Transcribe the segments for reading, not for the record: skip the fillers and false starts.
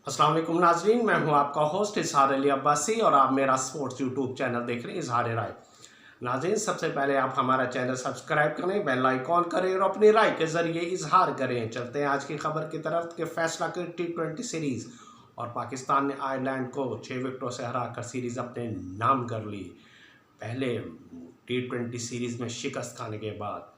अस्सलाम वालेकुम नाजरीन, मैं हूं आपका होस्ट इजहार अली अब्बासी और आप मेरा स्पोर्ट्स यूट्यूब चैनल देख रहे हैं इजहार राय। नाजरीन, सबसे पहले आप हमारा चैनल सब्सक्राइब करें, बेल आइकॉन करें और अपनी राय के ज़रिए इजहार करें। चलते हैं आज की खबर की तरफ कि फैसला की T20 सीरीज़ और पाकिस्तान ने आयरलैंड को 6 विकेटों से हराकर सीरीज़ अपने नाम कर ली। पहले T20 सीरीज़ में शिकस्त खाने के बाद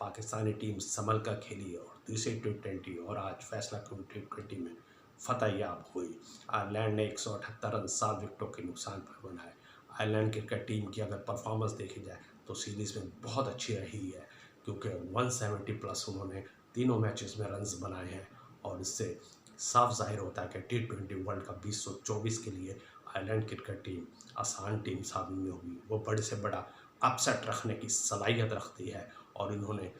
पाकिस्तानी टीम संभल कर खेली और दूसरी T20 और आज फैसला की T20 में फतह याब हुई। आयरलैंड ने 178 रन 7 विकेटों के नुकसान पर बनाए। आयरलैंड क्रिकेट टीम की अगर परफॉर्मेंस देखी जाए तो सीरीज़ में बहुत अच्छी रही है, क्योंकि 170 प्लस उन्होंने तीनों मैचेस में रन्स बनाए हैं और इससे साफ जाहिर होता है कि T20 वर्ल्ड कप 2024 के लिए आयरलैंड क्रिकेट टीम आसान टीम साबित नहीं होगी। वो बड़े से बड़ा अपसेट रखने की सलाहियत रखती है और इन्होंने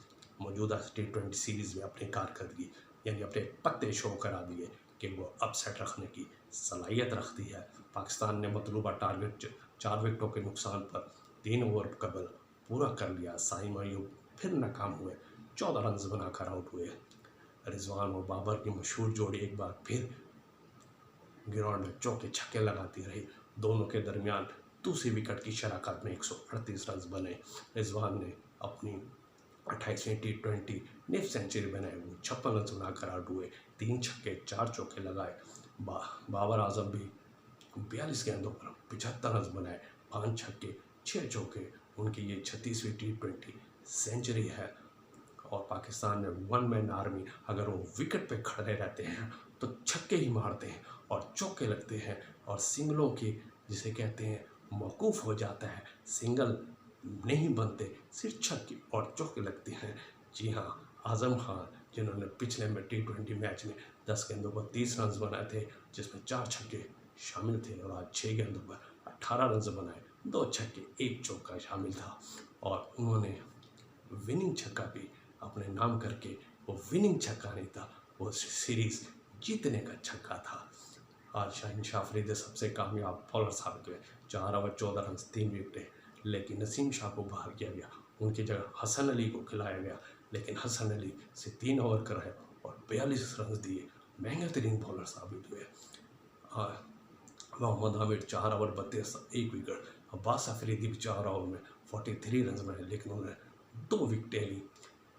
मौजूदा T20 सीरीज़ में अपनी कारकर्दगी यानी अपने पत्ते शो करा दिए कि वो अपसेट रखने की सलाहियत रखती है। पाकिस्तान ने मतलूबा टारगेट 4 विकेटों के नुकसान पर 3 ओवर कबल पूरा कर लिया। साइम अयूब फिर नाकाम हुए, 14 रन बनाकर आउट हुए। रिजवान और बाबर की मशहूर जोड़ी एक बार फिर ग्राउंड में चौके छक्के लगाती रही। दोनों के दरमियान दूसरी विकेट की शराकत में 138 रन बने। रिजवान ने अपनी 28वीं T20 निफ सेंचुरी बनाई। वो 56 रन बनाकर आउट हुए, 3 छक्के 4 चौके लगाए। बाबर आजम भी 42 गेंदों पर 75 रन बनाए, 5 छक्के 6 चौके। उनकी ये 36वीं T20 सेंचुरी है। और पाकिस्तान में वन मैन आर्मी, अगर वो विकेट पे खड़े रहते हैं तो छक्के ही मारते हैं और चौके लगते हैं और सिंगलों की जिसे कहते हैं मौकूफ़ हो जाता है, सिंगल नहीं बनते, सिर्फ छक्के और चौके लगते हैं। जी हाँ, आज़म खान जिन्होंने पिछले में T20 मैच में 10 गेंदों पर 30 रन बनाए थे, जिसमें 4 छक्के शामिल थे, और आज 6 गेंदों पर 18 रन बनाए, 2 छक्के 1 चौका शामिल था। और उन्होंने विनिंग छक्का भी अपने नाम करके, वो विनिंग छक्का नहीं था, वो सीरीज़ जीतने का छक्का था। आज शाहीन शाह अफरीदी सबसे कामयाब बॉलर साबित हुए। 4 ओवर 14 रन 3 विकेटें, लेकिन नसीम शाह को बाहर किया गया। उनकी जगह हसन अली को खिलाया गया, लेकिन हसन अली से 3 ओवर कराए और 42 रन दिए। महंगे तरीन बॉलर साबित हुए। Mohammad Amir 4 over 32 1 wicket. अब्बास अफरीदी भी 4 ओवर में 43 रन बनाए, लेकिन उन्होंने 2 विकेटें ली।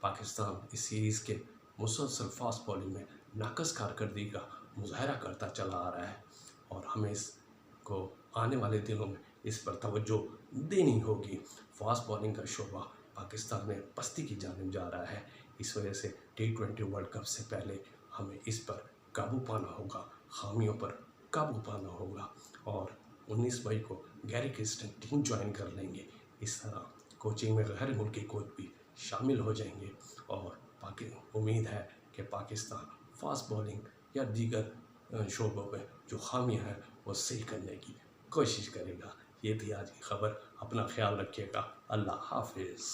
पाकिस्तान इस सीरीज़ के मुसलसल फास्ट बॉलिंग में नाकस कारकर्दगी का मुजाहरा करता चला आ रहा है और हमें इसको आने वाले दिनों में इस पर तवज्जो देनी होगी। फास्ट बॉलिंग का शोबा पाकिस्तान में पस्ती की जानिब जा रहा है। इस वजह से T20 वर्ल्ड कप से पहले हमें इस पर काबू पाना होगा, खामियों पर काबू पाना होगा। और 19 मई को गैरी क्रिस्टन टीम ज्वाइन कर लेंगे। इस तरह कोचिंग में गैर मुल्की कोच भी शामिल हो जाएंगे और उम्मीद है कि पाकिस्तान फास्ट बॉलिंग या दीगर शोबों में जो खामियां हैं वो सही करने की कोशिश करेगा। ये थी आज की खबर। अपना ख्याल रखिएगा। अल्लाह हाफिज़।